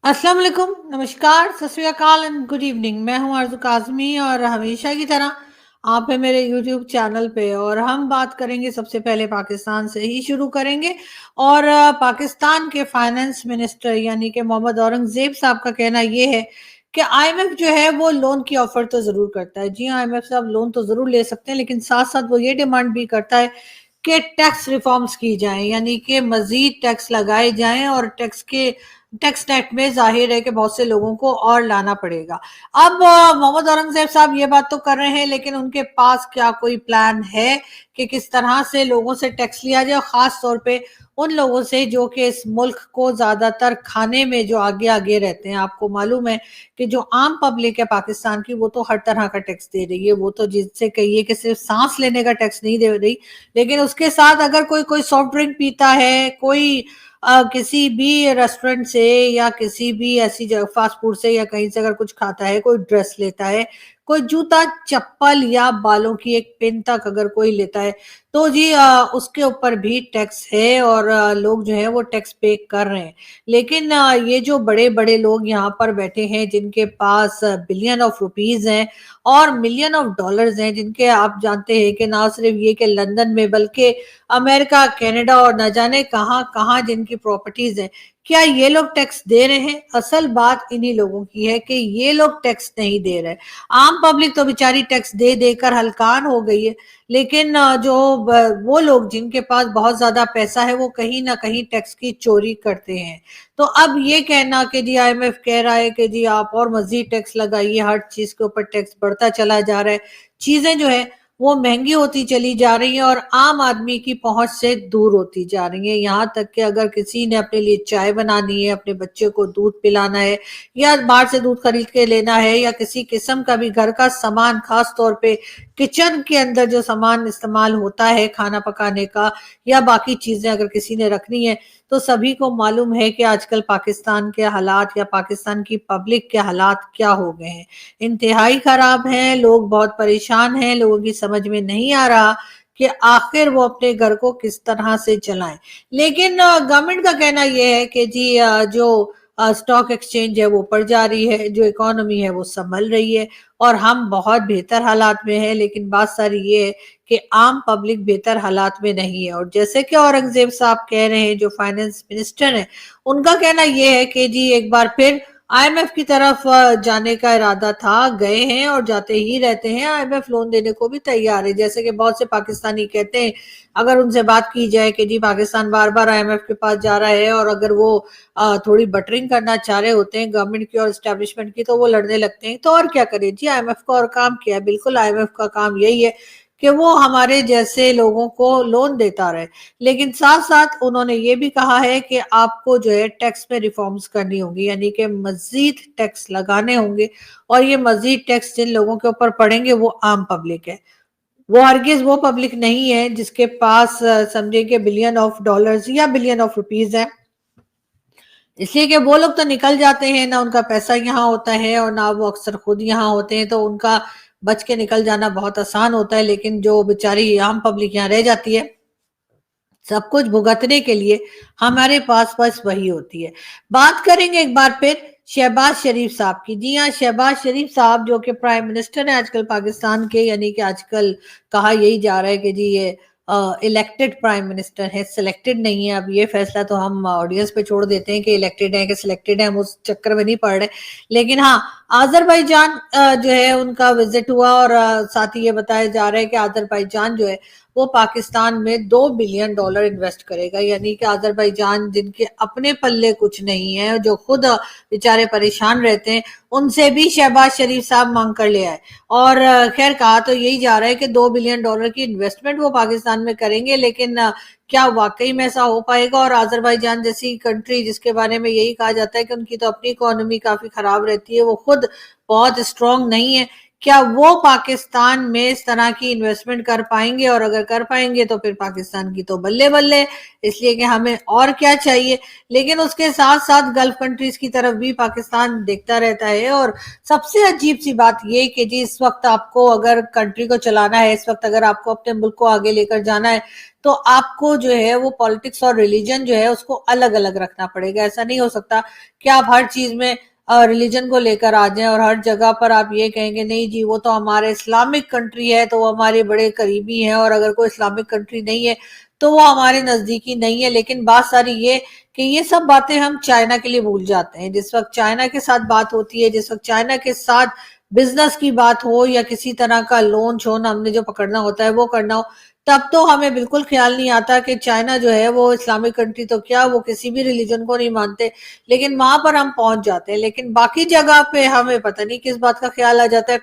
अस्सलाम वालेकुम, नमस्कार, सत श्री अकाल एंड गुड इवनिंग। मैं हूं आरज़ू काज़मी और हमेशा की तरह आप है मेरे यूट्यूब चैनल पे और हम बात करेंगे सबसे पहले पाकिस्तान से ही शुरू करेंगे। और पाकिस्तान के फाइनेंस मिनिस्टर यानी कि मोहम्मद औरंगज़ेब साहब का कहना ये है कि आईएमएफ जो है वो लोन की ऑफर तो ज़रूर करता है। जी हाँ, आईएमएफ से आप लोन तो ज़रूर ले सकते हैं, लेकिन साथ-साथ वो ये डिमांड भी करता है कि टैक्स रिफॉर्म्स की जाएँ, यानी कि मज़ीद टैक्स लगाए जाएँ और टैक्स नेट में ज़ाहिर है कि बहुत से लोगों को और लाना पड़ेगा। अब मोहम्मद औरंगज़ेब साहब ये बात तो कर रहे हैं, लेकिन उनके पास क्या कोई प्लान है कि किस तरह से लोगों से टैक्स लिया जाए, और ख़ास तौर पे उन लोगों से जो कि इस मुल्क को ज़्यादातर खाने में जो आगे-आगे रहते हैं। आपको मालूम है कि जो आम पब्लिक है पाकिस्तान की, वो तो हर तरह का टैक्स दे रही है। वो तो जिससे कहिए कि सिर्फ़ साँस लेने का टैक्स नहीं दे रही, लेकिन उसके साथ अगर कोई सॉफ्ट ड्रिंक पीता है, कोई किसी भी रेस्टोरेंट से या किसी भी ऐसी जगह फास्ट फूड से या कहीं से अगर कुछ खाता है, कोई ड्रेस लेता है, कोई जूता चप्पल या बालों की एक पिन तक अगर कोई लेता है, तो जी उसके ऊपर भी टैक्स है और लोग जो है वो टैक्स पे कर रहे हैं। लेकिन ये जो बड़े बड़े लोग यहाँ पर बैठे हैं जिनके पास बिलियन ऑफ रुपीज हैं और मिलियन ऑफ डॉलर्स हैं, जिनके आप जानते हैं कि ना सिर्फ ये कि लंदन में बल्कि अमेरिका, कनाडा और न जाने कहाँ-कहाँ जिनकी प्रॉपर्टीज़ हैं, क्या ये लोग टैक्स दे रहे हैं? असल बात इन्हीं लोगों की है कि ये लोग टैक्स नहीं दे रहे। आम पब्लिक तो बेचारी टैक्स दे देकर हलकान हो गई है, लेकिन वो लोग जिनके पास बहुत ज़्यादा पैसा है, वो कहीं न कहीं टैक्स की चोरी करते हैं। तो अब ये कहना कि जी आईएमएफ कह रहा है कि जी आप और मज़ीद टैक्स लगाइए, हर चीज़ के ऊपर टैक्स बढ़ता चला जा रहा है। चीज़ें जो है वो महंगी होती चली जा रही हैं और आम आदमी की पहुंच से दूर होती जा रही हैं। यहाँ तक कि अगर किसी ने अपने लिए चाय बनानी है, अपने बच्चे को दूध पिलाना है या बाहर से दूध खरीद के लेना है या किसी किस्म का भी घर का सामान, खास तौर पे किचन के अंदर जो सामान इस्तेमाल होता है खाना पकाने का या बाकी चीजें अगर किसी ने रखनी है, तो सभी को मालूम है कि आजकल पाकिस्तान के हालात या पाकिस्तान की पब्लिक के हालात क्या हो गए हैं। इंतहाई खराब हैं, लोग बहुत परेशान हैं, लोगों की समझ में नहीं आ रहा कि आखिर वो अपने घर को किस तरह से चलाएं। लेकिन गवर्नमेंट का कहना यह है कि जी जो स्टॉक एक्सचेंज है वो ऊपर जा रही है, जो इकोनॉमी है वो संभल रही है और हम बहुत बेहतर हालात में हैं। लेकिन बात सारी ये है कि आम पब्लिक बेहतर हालात में नहीं है। और जैसे कि औरंगजेब साहब कह रहे हैं, जो फाइनेंस मिनिस्टर हैं, उनका कहना यह है कि जी एक बार फिर आईएमएफ की तरफ जाने का इरादा था, गए हैं और जाते ही रहते हैं। आईएमएफ लोन देने को भी तैयार है। जैसे कि बहुत से पाकिस्तानी कहते हैं, अगर उनसे बात की जाए कि जी पाकिस्तान बार बार आईएमएफ के पास जा रहा है और अगर वो थोड़ी बटरिंग करना चाह रहे होते हैं गवर्नमेंट की और एस्टेब्लिशमेंट की, तो वो लड़ने लगते हैं। तो और क्या करें जी, आईएमएफ का और काम किया है? बिल्कुल आईएमएफ का काम यही है कि वो हमारे जैसे लोगों को लोन देता रहे। लेकिन साथ साथ उन्होंने ये भी कहा है कि आपको जो है टैक्स में रिफॉर्म्स करनी होंगी, यानी कि मजीद टैक्स लगाने होंगे। और ये मजीद टैक्स जिन लोगों के ऊपर पड़ेंगे वो आम पब्लिक है। वो हरगिज वो पब्लिक नहीं है जिसके पास समझे कि बिलियन ऑफ डॉलर्स या बिलियन ऑफ रुपीज है। इसलिए कि वो लोग तो निकल जाते हैं, ना उनका पैसा यहाँ होता है और ना वो अक्सर खुद यहाँ होते हैं, तो उनका बच के निकल जाना बहुत आसान होता है। लेकिन जो बेचारी आम पब्लिक यहाँ रह जाती है, सब कुछ भुगतने के लिए हमारे पास बस वही होती है। बात करेंगे एक बार फिर शहबाज शरीफ साहब की। जी हाँ, शहबाज शरीफ साहब जो कि प्राइम मिनिस्टर हैं आजकल पाकिस्तान के, यानी कि आजकल कहा यही जा रहा है कि जी ये इलेक्टेड प्राइम मिनिस्टर है, सिलेक्टेड नहीं है। अब ये फैसला तो हम ऑडियंस पे छोड़ देते हैं कि इलेक्टेड है कि सिलेक्टेड है, हम उस चक्कर में नहीं पड़ रहे। लेकिन हाँ, आजरबाईजान जो है उनका विजिट हुआ और साथ ही ये बताया जा रहा है कि आजरबाईजान जो है वो पाकिस्तान में $2 बिलियन इन्वेस्ट करेगा। यानी कि आजरबाईजान जिनके अपने पल्ले कुछ नहीं है, जो खुद बेचारे परेशान रहते हैं, उनसे भी शहबाज शरीफ साहब मांग कर ले आए। और खैर कहा तो यही जा रहा है कि $2 बिलियन की इन्वेस्टमेंट वो पाकिस्तान में करेंगे, लेकिन क्या वाकई में ऐसा हो पाएगा? और आजरबाईजान जैसी कंट्री जिसके बारे में यही कहा जाता है कि उनकी तो अपनी इकोनॉमी काफी खराब रहती है, वो खुद बहुत स्ट्रांग नहीं है, کیا وہ پاکستان میں اس طرح کی انویسٹمنٹ کر پائیں گے؟ اور اگر کر پائیں گے تو پھر پاکستان کی تو بلے بلے، اس لیے کہ ہمیں اور کیا چاہیے۔ لیکن اس کے ساتھ ساتھ گلف کنٹریز کی طرف بھی پاکستان دیکھتا رہتا ہے۔ اور سب سے عجیب سی بات یہ کہ جی اس وقت آپ کو اگر کنٹری کو چلانا ہے، اس وقت اگر آپ کو اپنے ملک کو آگے لے کر جانا ہے، تو آپ کو جو ہے وہ پالیٹکس اور ریلیجن جو ہے اس کو الگ الگ رکھنا پڑے گا۔ ایسا نہیں ہو سکتا کہ آپ ہر چیز میں ریلیجن کو لے کر آ جائیں اور ہر جگہ پر آپ یہ کہیں گے نہیں جی وہ تو ہمارے اسلامک کنٹری ہے تو وہ ہمارے بڑے قریبی ہیں، اور اگر کوئی اسلامک کنٹری نہیں ہے تو وہ ہمارے نزدیکی نہیں ہے۔ لیکن بات ساری یہ کہ یہ سب باتیں ہم چائنا کے لیے بھول جاتے ہیں۔ جس وقت چائنا کے ساتھ بات ہوتی ہے، جس وقت چائنا کے ساتھ بزنس کی بات ہو یا کسی طرح کا لون شون ہم نے جو پکڑنا ہوتا ہے وہ کرنا ہو، تب تو ہمیں بالکل خیال نہیں آتا کہ چائنا جو ہے وہ اسلامک کنٹری تو کیا وہ کسی بھی ریلیجن کو نہیں مانتے، لیکن وہاں پر ہم پہنچ جاتے ہیں۔ لیکن باقی جگہ پہ ہمیں پتہ نہیں کس بات کا خیال آ جاتا ہے۔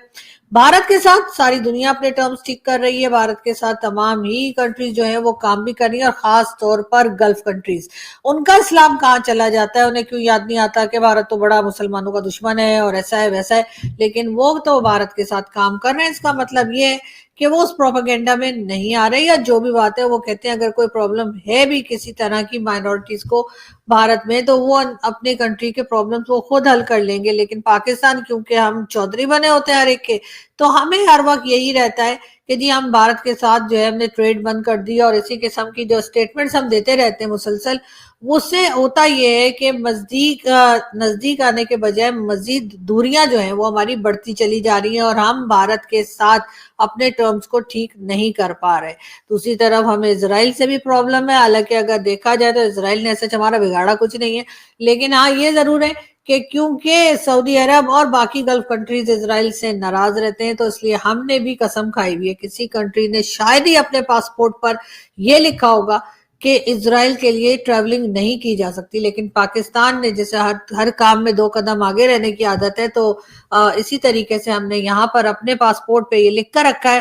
بھارت کے ساتھ ساری دنیا اپنے ٹرمز ٹھیک کر رہی ہے، بھارت کے ساتھ تمام ہی کنٹریز جو ہیں وہ کام بھی کر رہی ہیں، اور خاص طور پر گلف کنٹریز۔ ان کا اسلام کہاں چلا جاتا ہے، انہیں کیوں یاد نہیں آتا کہ بھارت تو بڑا مسلمانوں کا دشمن ہے اور ایسا ہے ویسا ہے، لیکن وہ تو بھارت کے ساتھ کام کر رہے ہیں۔ اس کا مطلب یہ ہے کہ وہ اس پروپیگنڈا میں نہیں آ رہے، یا جو بھی بات ہے وہ کہتے ہیں اگر کوئی پرابلم ہے بھی کسی طرح کی مائنورٹیز کو بھارت میں تو وہ اپنی کنٹری کے پرابلمز وہ خود حل کر لیں گے۔ لیکن پاکستان کیونکہ ہم چودھری بنے ہوتے ہیں ہر ایک کے، تو ہمیں ہر وقت یہی رہتا ہے کہ جی ہم بھارت کے ساتھ جو ہے ہم نے ٹریڈ بند کر دی، اور اسی قسم کی جو سٹیٹمنٹس ہم دیتے رہتے ہیں مسلسل، اس سے ہوتا یہ ہے کہ نزدیک آنے کے بجائے مزید دوریاں جو ہیں وہ ہماری بڑھتی چلی جا رہی ہیں، اور ہم بھارت کے ساتھ اپنے ٹرمز کو ٹھیک نہیں کر پا رہے۔ دوسری طرف ہمیں اسرائیل سے بھی پرابلم ہے، حالانکہ اگر دیکھا جائے تو اسرائیل نے ایسے ہمارا بگاڑا کچھ نہیں ہے، لیکن ہاں یہ ضرور ہے کہ کیونکہ سعودی عرب اور باقی گلف کنٹریز اسرائیل سے ناراض رہتے ہیں، تو اس لیے ہم نے بھی قسم کھائی ہوئی ہے، کسی کنٹری نے شاید ہی اپنے پاسپورٹ پر یہ لکھا ہوگا کہ اسرائیل کے لیے ٹریولنگ نہیں کی جا سکتی، لیکن پاکستان نے جیسے ہر کام میں 2 قدم آگے رہنے کی عادت ہے، تو اسی طریقے سے ہم نے یہاں پر اپنے پاسپورٹ پہ یہ لکھ کر رکھا ہے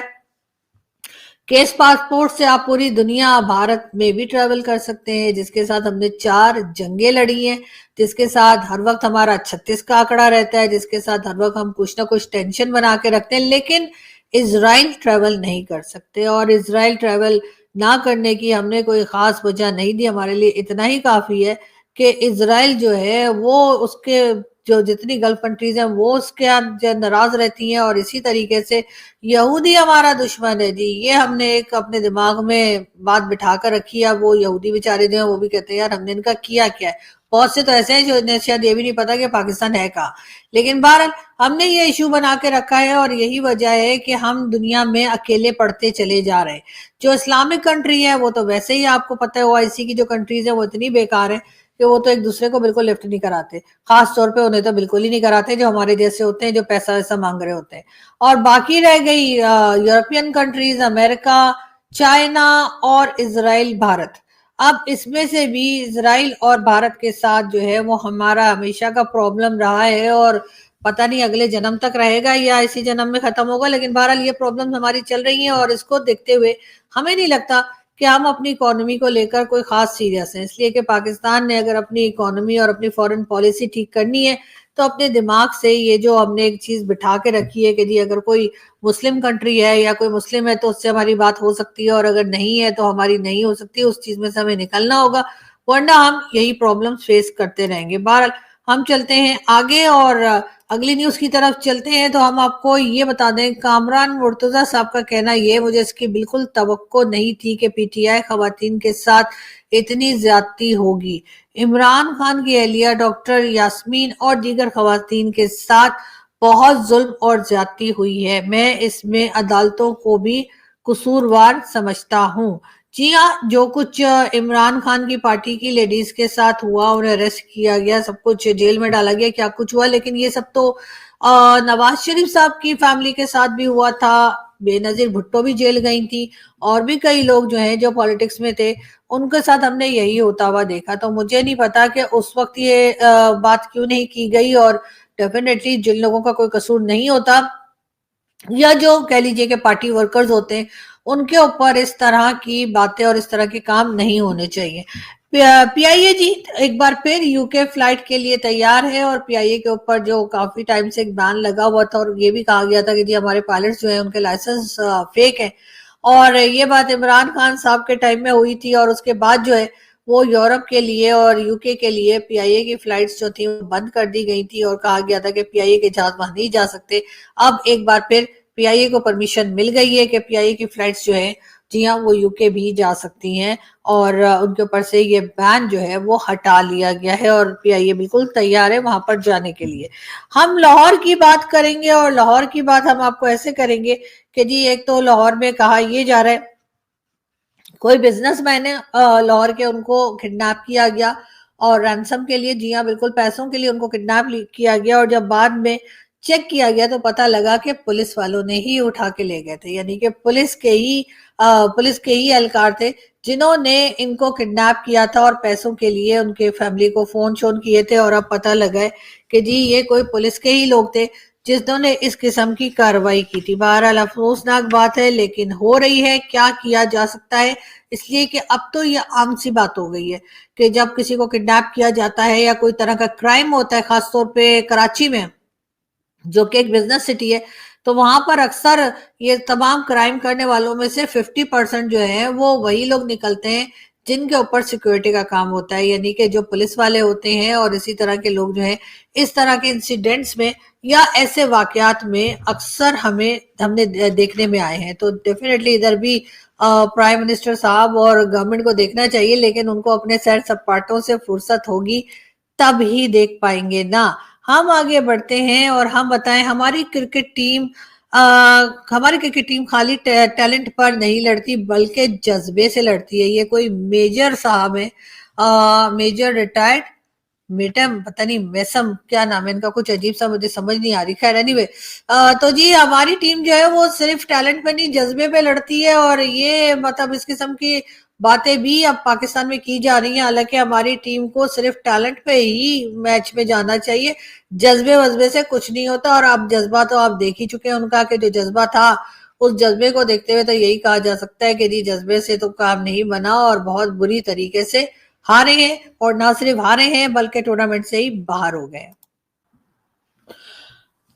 کہ اس پاسپورٹ سے آپ پوری دنیا بھارت میں بھی ٹریول کر سکتے ہیں، جس کے ساتھ ہم نے 4 جنگیں لڑی ہیں، جس کے ساتھ ہر وقت ہمارا 36 کا آنکڑا رہتا ہے، جس کے ساتھ ہر وقت ہم کچھ نہ کچھ ٹینشن بنا کے رکھتے ہیں، لیکن اسرائیل ٹریول نہیں کر سکتے۔ اور اسرائیل ٹریول نہ کرنے کی ہم نے کوئی خاص وجہ نہیں دی، ہمارے لیے اتنا ہی کافی ہے کہ اسرائیل جو ہے وہ اس کے جو جتنی گلف کنٹریز ہیں وہ اس کے ناراض رہتی ہیں، اور اسی طریقے سے یہودی ہمارا دشمن ہے۔ جی یہ ہم نے ایک اپنے دماغ میں بات بٹھا کر رکھی ہے۔ وہ یہودی بیچارے جو ہیں وہ بھی کہتے ہیں یار ہم نے ان کا کیا ہے۔ بہت سے تو ایسے ہیں جو انہیں شاید یہ بھی نہیں پتا کہ پاکستان ہے کہاں، لیکن بہرحال ہم نے یہ ایشو بنا کے رکھا ہے، اور یہی وجہ ہے کہ ہم دنیا میں اکیلے پڑتے چلے جا رہے ہیں۔ جو اسلامک کنٹری ہے وہ تو ویسے ہی آپ کو پتہ ہے OIC کی جو کنٹریز ہیں وہ اتنی بیکار ہیں کہ وہ تو ایک دوسرے کو بالکل لفٹ نہیں کراتے، خاص طور پہ انہیں تو بالکل ہی نہیں کراتے جو ہمارے جیسے ہوتے ہیں جو پیسہ ویسا مانگ رہے ہوتے ہیں۔ اور باقی رہ گئی یورپین کنٹریز، امریکہ، چائنا اور اسرائیل، بھارت۔ اب اس میں سے بھی اسرائیل اور بھارت کے ساتھ جو ہے وہ ہمارا ہمیشہ کا پرابلم رہا ہے، اور پتہ نہیں اگلے جنم تک رہے گا یا اسی جنم میں ختم ہوگا، لیکن بہرحال یہ پرابلم ہماری چل رہی ہیں، اور اس کو دیکھتے ہوئے ہمیں نہیں لگتا کہ ہم اپنی اکانومی کو لے کر کوئی خاص سیریس ہیں۔ اس لیے کہ پاکستان نے اگر اپنی اکانومی اور اپنی فورن پالیسی ٹھیک کرنی ہے تو اپنے دماغ سے یہ جو ہم نے ایک چیز بٹھا کے رکھی ہے کہ جی اگر کوئی مسلم کنٹری ہے یا کوئی مسلم ہے تو اس سے ہماری بات ہو سکتی ہے، اور اگر نہیں ہے تو ہماری نہیں ہو سکتی، اس چیز میں سے ہمیں نکلنا ہوگا، ورنہ ہم یہی پرابلم فیس کرتے رہیں گے۔ بہرحال ہم چلتے ہیں آگے اور اگلی نیوز کی طرف چلتے ہیں، تو ہم آپ کو یہ بتا دیں کامران مرتضیٰ صاحب کا کہنا یہ، مجھے اس کی بالکل توقع نہیں تھی کہ PTI خواتین کے ساتھ اتنی زیادتی ہوگی۔ عمران خان کی اہلیہ ڈاکٹر یاسمین اور دیگر خواتین کے ساتھ بہت ظلم اور زیادتی ہوئی ہے، میں اس میں عدالتوں کو بھی قصوروار سمجھتا ہوں۔ جی ہاں، جو کچھ عمران خان کی پارٹی کی لیڈیز کے ساتھ ہوا، انہیں اریسٹ کیا گیا، سب کچھ جیل میں ڈالا گیا، کیا کچھ ہوا، لیکن یہ سب تو نواز شریف صاحب کی فیملی کے ساتھ بھی ہوا تھا، بے نظیر بھٹو بھی جیل گئی تھی، اور بھی کئی لوگ جو ہیں جو پالیٹکس میں تھے ان کے ساتھ ہم نے یہی ہوتا ہوا دیکھا۔ تو مجھے نہیں پتا کہ اس وقت یہ بات کیوں نہیں کی گئی، اور ڈیفینیٹلی جن لوگوں کا کوئی قصور نہیں ہوتا یا جو کہہ لیجئے کہ پارٹی ورکرز ہوتے ہیں ان کے اوپر اس طرح کی باتیں اور اس طرح کے کام نہیں ہونے چاہیے۔ पीआईए जी एक बार फिर यूके फ्लाइट के लिए तैयार है, और पीआईए के ऊपर जो काफी टाइम से एक बैन लगा हुआ था और ये भी कहा गया था कि जी हमारे पायलट्स जो है उनके लाइसेंस फेक है, और ये बात इमरान खान साहब के टाइम में हुई थी, और उसके बाद जो है वो यूरोप के लिए और यूके के लिए पीआईए की फ्लाइट्स जो थी वो बंद कर दी गई थी, और कहा गया था कि पीआईए के जहाज वहां नहीं जा सकते। अब एक बार फिर पीआईए को परमिशन मिल गई है कि पीआईए की फ्लाइट्स जो है जी हाँ वो यूके भी जा सकती हैं, और उनके ऊपर से ये बैन जो है वो हटा लिया गया है, और पीआईए बिल्कुल तैयार है वहां पर जाने के लिए। हम लाहौर की बात करेंगे, और लाहौर की बात हम आपको ऐसे करेंगे कि जी एक तो लाहौर में कहा यह जा रहा है कोई बिजनेसमैन है लाहौर के, उनको किडनैप किया गया और रैंसम के लिए, जी हाँ बिल्कुल पैसों के लिए उनको किडनैप किया गया, और जब बाद में चेक किया गया तो पता लगा कि पुलिस वालों ने ही उठा के ले गए थे, यानी कि पुलिस के ही एहलकार थे जिन्होंने इनको किडनैप किया था, और पैसों के लिए उनके फैमिली को फोन शोन किए थे, और अब पता लगा है कि जी ये कोई पुलिस के ही लोग थे जिन्होंने इस किस्म की कार्रवाई की थी। बहरहाल अफसोसनाक बात है, लेकिन हो रही है, क्या किया जा सकता है, इसलिए कि अब तो ये आम सी बात हो गई है कि जब किसी को किडनैप किया जाता है या कोई तरह का क्राइम होता है, खासतौर पे कराची में जो कि एक बिजनेस सिटी है, तो वहां पर अक्सर ये तमाम क्राइम करने वालों में से 50% जो है वो वही लोग निकलते हैं जिनके ऊपर सिक्योरिटी का काम होता है, यानी कि जो पुलिस वाले होते हैं, और इसी तरह के लोग जो हैं इस तरह के इंसिडेंट्स में या ऐसे वाकयात में अक्सर हमने देखने में आए हैं। तो डेफिनेटली इधर भी प्राइम मिनिस्टर साहब और गवर्नमेंट को देखना चाहिए, लेकिन उनको अपने सैर सपाटों से फुर्सत होगी तब ही देख पाएंगे ना। हम आगे बढ़ते हैं और हम बताएं हमारी क्रिकेट टीम खाली टैलेंट पर नहीं लड़ती बल्कि जज्बे से लड़ती है। ये कोई मेजर साहब है, मेजर रिटायर्ड मेटम पता नहीं मैसम क्या नाम है इनका, कुछ अजीब सा मुझे समझ नहीं आ रही। खैर एनीवे तो जी हमारी टीम जो है वो सिर्फ टैलेंट पे नहीं जज्बे पे लड़ती है, और ये मतलब इस किस्म की बातें भी अब पाकिस्तान में की जा रही हैं। हालांकि हमारी टीम को सिर्फ टैलेंट पे ही मैच में जाना चाहिए, जज्बे वज्बे से कुछ नहीं होता। और आप जज्बा तो आप देख ही चुके हैं उनका कि जो जज्बा था उस जज्बे को देखते हुए तो यही कहा जा सकता है कि जी जज्बे से तो काम नहीं बना, और बहुत बुरी तरीके से हारे हैं, और ना सिर्फ हारे हैं बल्कि टूर्नामेंट से ही बाहर हो गए।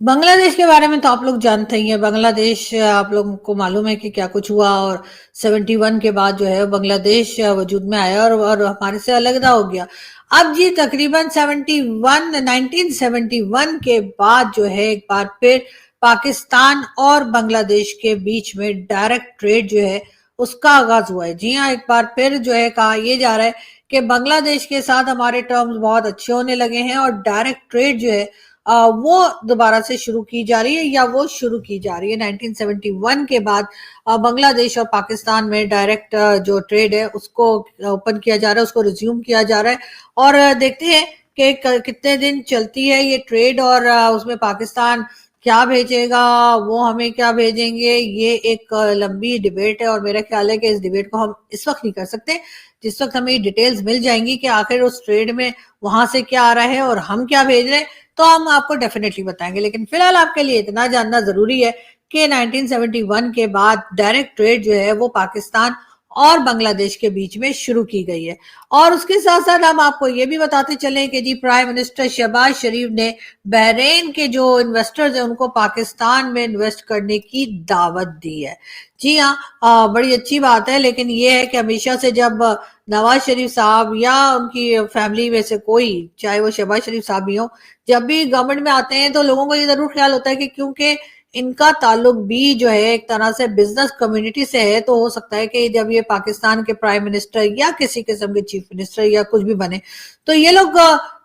बांग्लादेश के बारे में तो आप लोग जानते ही हैं, बांग्लादेश आप लोगों को मालूम है कि क्या कुछ हुआ, और 71 के बाद जो है बांग्लादेश वजूद में आया और हमारे से अलग हो गया। अब जी तकरीबन 1971 के बाद जो है एक बार फिर पाकिस्तान और बांग्लादेश के बीच में डायरेक्ट ट्रेड जो है उसका आगाज हुआ है। जी हाँ, एक बार फिर जो है कहा यह जा रहा है कि बांग्लादेश के साथ हमारे टर्म्स बहुत अच्छे होने लगे हैं, और डायरेक्ट ट्रेड जो है वो दोबारा से शुरू की जा रही है, या वो शुरू की जा रही है। 1971 के बाद बांग्लादेश और पाकिस्तान में डायरेक्ट जो ट्रेड है उसको ओपन किया जा रहा है, उसको रिज्यूम किया जा रहा है, और देखते हैं कि कितने दिन चलती है ये ट्रेड, और उसमें पाकिस्तान क्या भेजेगा, वो हमें क्या भेजेंगे। ये एक लंबी डिबेट है, और मेरा ख्याल है कि इस डिबेट को हम इस वक्त नहीं कर सकते। जिस वक्त हमें डिटेल्स मिल जाएंगी कि आखिर उस ट्रेड में वहां से क्या आ रहा है और हम क्या भेज रहे हैं, तो हम आपको डेफिनेटली बताएंगे। लेकिन फिलहाल आपके लिए इतना जानना जरूरी है कि 1971 के बाद डायरेक्ट ट्रेड जो है वो पाकिस्तान और बांग्लादेश के बीच में शुरू की गई है। और उसके साथ साथ हम आपको ये भी बताते चलें कि जी प्राइम मिनिस्टर शहबाज शरीफ ने बहरीन के जो इन्वेस्टर्स हैं उनको पाकिस्तान में इन्वेस्ट करने की दावत दी है। जी हाँ, बड़ी अच्छी बात है, लेकिन ये है कि हमेशा से जब नवाज शरीफ साहब या उनकी फैमिली में से कोई, चाहे वो शहबाज शरीफ साहब भी हो, जब भी गवर्नमेंट में आते हैं तो लोगों को ये जरूर ख्याल होता है कि क्योंकि इनका ताल्लुक भी जो है एक तरह से बिजनेस कम्युनिटी से है, तो हो सकता है कि जब ये पाकिस्तान के प्राइम मिनिस्टर या किसी किस्म के चीफ मिनिस्टर या कुछ भी बने तो ये लोग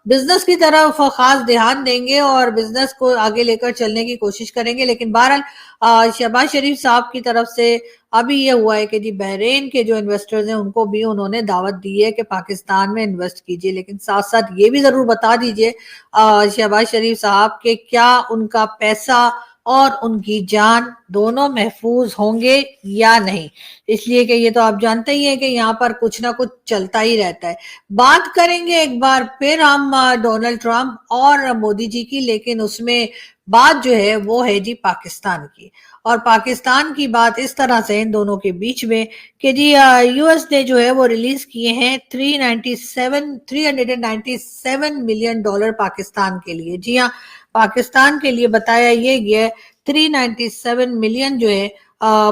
बिजनेस की तरफ खास ध्यान देंगे और बिजनेस को आगे लेकर चलने की कोशिश करेंगे। लेकिन बहरहाल शहबाज शरीफ साहब की तरफ से अभी ये हुआ है कि जी बहरीन के जो इन्वेस्टर्स हैं उनको भी उन्होंने दावत दी है कि पाकिस्तान में इन्वेस्ट कीजिए। लेकिन साथ साथ ये भी जरूर बता दीजिए शहबाज शरीफ साहब के क्या उनका पैसा और उनकी जान दोनों महफूज होंगे या नहीं, इसलिए कि ये तो आप जानते ही हैं कि यहाँ पर कुछ ना कुछ चलता ही रहता है। बात करेंगे एक बार फिर हम डोनाल्ड ट्रंप और मोदी जी की, लेकिन उसमें बात जो है वो है जी पाकिस्तान की। اور پاکستان کی بات اس طرح سے ان دونوں کے بیچ میں کہ جی یو ایس نے جو ہے وہ ریلیز کیے ہیں 397 ملین ڈالر پاکستان کے لیے. جی ہاں، پاکستان کے لیے بتایا یہ گیا ہے 397 ملین جو ہے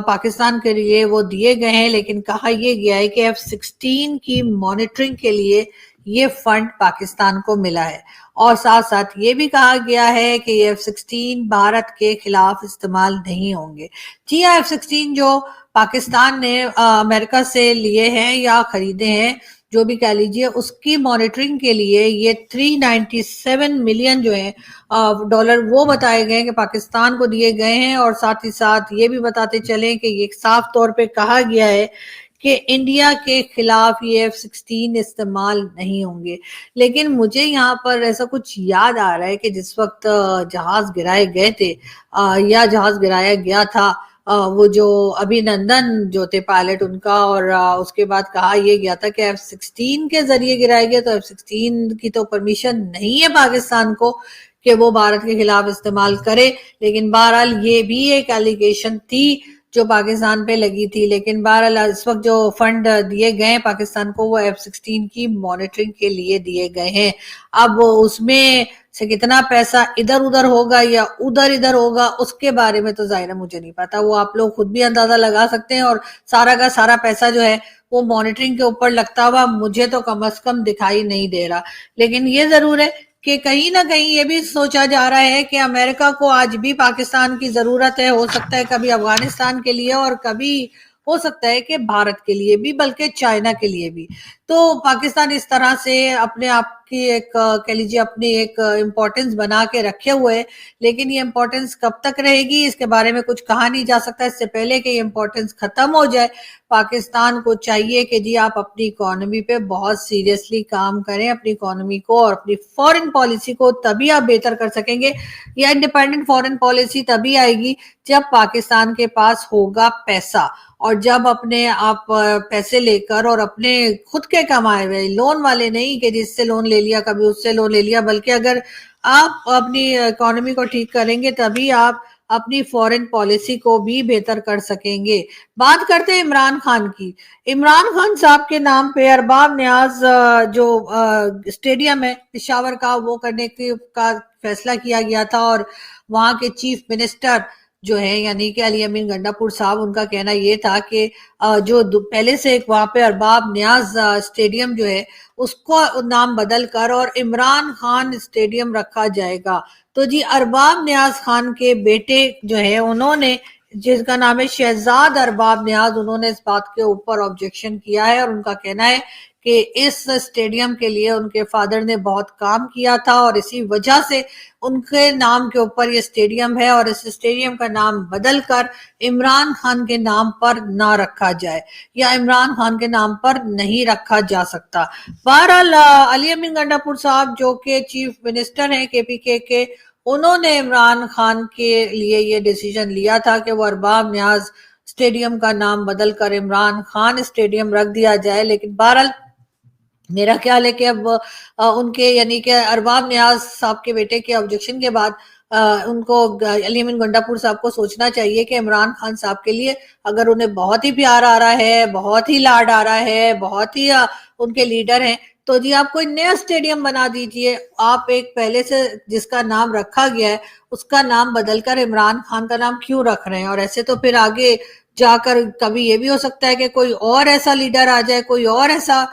پاکستان کے لیے وہ دیے گئے ہیں، لیکن کہا یہ گیا ہے کہ F-16 کی مانیٹرنگ کے لیے یہ فنڈ پاکستان کو ملا ہے، اور ساتھ ساتھ یہ بھی کہا گیا ہے کہ یہ F-16 بھارت کے خلاف استعمال نہیں ہوں گے. جی ہاں، F-16 جو پاکستان نے امریکہ سے لیے ہیں یا خریدے ہیں، جو بھی کہہ لیجئے، اس کی مانیٹرنگ کے لیے یہ 397 ملین جو ہیں ڈالر وہ بتائے گئے کہ پاکستان کو دیے گئے ہیں. اور ساتھ ہی ساتھ یہ بھی بتاتے چلیں کہ یہ صاف طور پہ کہا گیا ہے کہ انڈیا کے خلاف یہ F-16 استعمال نہیں ہوں گے. لیکن مجھے یہاں پر ایسا کچھ یاد آ رہا ہے کہ جس وقت جہاز گرائے گئے تھے یا جہاز گرایا گیا تھا، وہ جو ابھی نندن جو تھے پائلٹ ان کا، اور اس کے بعد کہا یہ گیا تھا کہ F-16 کے ذریعے گرایا گیا، تو F-16 کی تو پرمیشن نہیں ہے پاکستان کو کہ وہ بھارت کے خلاف استعمال کرے. لیکن بہرحال یہ بھی ایک ایلیگیشن تھی جو پاکستان پہ لگی تھی. لیکن بہرحال اس وقت جو فنڈ دیے گئے ہیں پاکستان کو، وہ F-16 کی مانیٹرنگ کے لیے دیے گئے ہیں. اب اس میں سے کتنا پیسہ ادھر ادھر ہوگا یا ادھر ہوگا، اس کے بارے میں تو ظاہر ہے مجھے نہیں پتا، وہ آپ لوگ خود بھی اندازہ لگا سکتے ہیں. اور سارا کا سارا پیسہ جو ہے وہ مانیٹرنگ کے اوپر لگتا ہوا مجھے تو کم از کم دکھائی نہیں دے رہا. لیکن یہ ضرور ہے کہ کہیں نہ کہیں یہ بھی سوچا جا رہا ہے کہ امریکہ کو آج بھی پاکستان کی ضرورت ہے، ہو سکتا ہے کبھی افغانستان کے لیے اور کبھی ہو سکتا ہے کہ بھارت کے لیے بھی، بلکہ چائنا کے لیے بھی. تو پاکستان اس طرح سے اپنے آپ کی ایک کہہ لیجیے اپنی ایک امپورٹنس بنا کے رکھے ہوئے، لیکن یہ امپورٹنس کب تک رہے گی اس کے بارے میں کچھ کہا نہیں جا سکتا. اس سے پہلے کہ یہ امپورٹنس ختم ہو جائے، پاکستان کو چاہیے کہ جی آپ اپنی اکانومی پہ بہت سیریسلی کام کریں، اپنی اکانومی کو اور اپنی فورن پالیسی کو تبھی آپ بہتر کر سکیں گے. یا انڈیپینڈنٹ فورن پالیسی تبھی آئے گی جب پاکستان کے پاس ہوگا پیسہ، اور جب اپنے آپ پیسے لے کر اور اپنے خود کے کمائے ہوئے، لون والے نہیں کہ جس سے لون لے لیا کبھی اس سے لون لے لیا، بلکہ اگر آپ اپنی اکانومی کو ٹھیک کریں گے تبھی آپ اپنی فورن پالیسی کو بھی بہتر کر سکیں گے. بات کرتے ہیں عمران خان کی. عمران خان صاحب کے نام پہ ارباب نیاز جو اسٹیڈیم ہے پشاور کا، وہ کرنے کا فیصلہ کیا گیا تھا، اور وہاں کے چیف منسٹر جو ہے یعنی کہ علی امین گنڈا پور صاحب، ان کا کہنا یہ تھا کہ جو پہلے سے ایک وہاں پہ ارباب نیاز اسٹیڈیم جو ہے اس کو نام بدل کر اور عمران خان اسٹیڈیم رکھا جائے گا. تو جی ارباب نیاز خان کے بیٹے جو ہے، انہوں نے، جس کا نام ہے شہزاد ارباب نیاز، انہوں نے اس بات کے اوپر آبجیکشن کیا ہے، اور ان کا کہنا ہے کہ اس اسٹیڈیم کے لیے ان کے فادر نے بہت کام کیا تھا، اور اسی وجہ سے ان کے نام کے اوپر یہ اسٹیڈیم ہے، اور اس اسٹیڈیم کا نام بدل کر عمران خان کے نام پر نہ رکھا جائے، یا عمران خان کے نام پر نہیں رکھا جا سکتا. بہرحال علی امین گنڈا پور صاحب جو کہ چیف منسٹر ہیں KPK کے، انہوں نے عمران خان کے لیے یہ ڈیسیجن لیا تھا کہ وہ ارباب نیاز اسٹیڈیم کا نام بدل کر عمران خان اسٹیڈیم رکھ دیا جائے. لیکن بہرحال میرا خیال ہے کہ اب ان کے یعنی کہ ارباب نیاز صاحب کے بیٹے کے آبجیکشن کے بعد ان کو علی امین گنڈا پور صاحب کو سوچنا چاہیے کہ عمران خان صاحب کے لیے اگر انہیں بہت ہی پیار آ رہا ہے، بہت ہی لاڈ آ رہا ہے، بہت ہی ان کے لیڈر ہیں، تو جی آپ کوئی نیا اسٹیڈیم بنا دیجئے. آپ ایک پہلے سے جس کا نام رکھا گیا ہے اس کا نام بدل کر عمران خان کا نام کیوں رکھ رہے ہیں؟ اور ایسے تو پھر آگے جا کر کبھی یہ بھی ہو سکتا ہے کہ کوئی اور ایسا لیڈر آ جائے، کوئی اور ایسا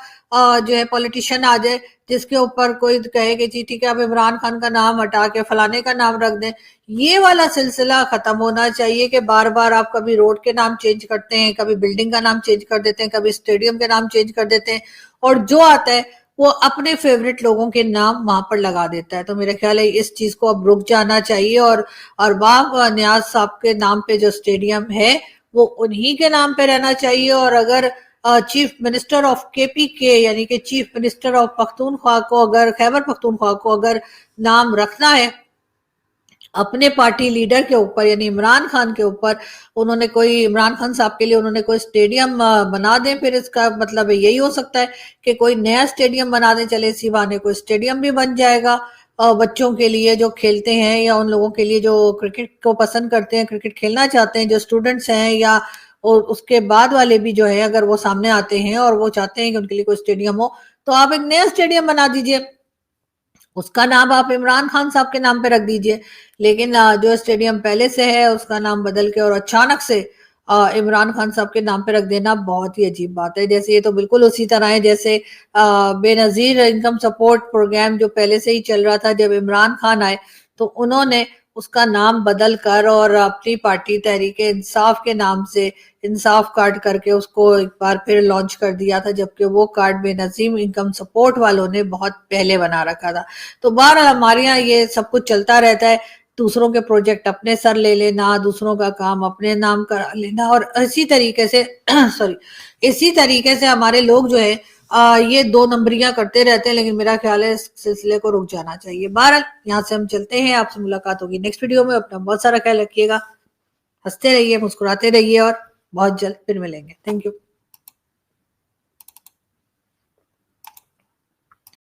جو ہے پولیٹیشین آ جائے جس کے اوپر کوئی کہے کہ جی ٹھیک ہے اب عمران خان کا نام ہٹا کے فلانے کا نام رکھ دیں. یہ والا سلسلہ ختم ہونا چاہیے کہ بار بار آپ کبھی روڈ کے نام چینج کرتے ہیں، کبھی بلڈنگ کا نام چینج کر دیتے ہیں، کبھی اسٹیڈیم کے نام چینج کر دیتے ہیں، اور جو آتا ہے وہ اپنے فیوریٹ لوگوں کے نام وہاں پر لگا دیتا ہے. تو میرے خیال ہے اس چیز کو اب رک جانا چاہیے، اور ارباب نیاز صاحب کے نام پہ جو اسٹیڈیم ہے وہ انہی کے نام پہ رہنا چاہیے. اور اگر چیف منسٹر آف KPK یعنی کہ چیف منسٹر آف پختونخوا کو، اگر خیبر پختونخوا کو اگر نام رکھنا ہے اپنے پارٹی لیڈر کے اوپر یعنی عمران خان کے اوپر، انہوں نے کوئی عمران خان صاحب کے لیے انہوں نے کوئی اسٹیڈیم بنا دیں، پھر اس کا مطلب یہی ہو سکتا ہے کہ کوئی نیا اسٹیڈیم بنا دیں، چلے اسی بہانے کوئی اسٹیڈیم بھی بن جائے گا. बच्चों के लिए जो खेलते हैं या उन लोगों के लिए जो क्रिकेट को पसंद करते हैं, क्रिकेट खेलना चाहते हैं, जो स्टूडेंट्स हैं या और उसके बाद वाले भी जो है अगर वो सामने आते हैं और वो चाहते हैं कि उनके लिए कोई स्टेडियम हो, तो आप एक नया स्टेडियम बना दीजिए, उसका नाम आप इमरान खान साहब के नाम पे रख दीजिए। लेकिन जो स्टेडियम पहले से है उसका नाम बदल के और अचानक से इमरान खान साहब के नाम पे रख देना बहुत ही अजीब बात है। जैसे ये तो बिल्कुल उसी तरह है जैसे बेनजीर इनकम सपोर्ट प्रोग्राम जो पहले से ही चल रहा था, जब इमरान खान आए तो उन्होंने उसका नाम बदल कर और अपनी पार्टी तहरीक इंसाफ के नाम से इंसाफ कार्ड करके उसको एक बार फिर लॉन्च कर दिया था, जबकि वो कार्ड बेनजीर इनकम सपोर्ट वालों ने बहुत पहले बना रखा था। तो बहरहाल हमारे यहाँ ये सब कुछ चलता रहता है, दूसरों के प्रोजेक्ट अपने सर ले लेना, दूसरों का काम अपने नाम करा लेना, और इसी तरीके से सॉरी इसी तरीके से हमारे लोग जो है ये दो नंबरियां करते रहते हैं। लेकिन मेरा ख्याल है इस सिलसिले को रुक जाना चाहिए। बहरहाल यहाँ से हम चलते हैं, आपसे मुलाकात होगी नेक्स्ट वीडियो में। अपना बहुत सारा ख्याल रखिएगा, हंसते रहिए, मुस्कुराते रहिए और बहुत जल्द फिर मिलेंगे। Thank you.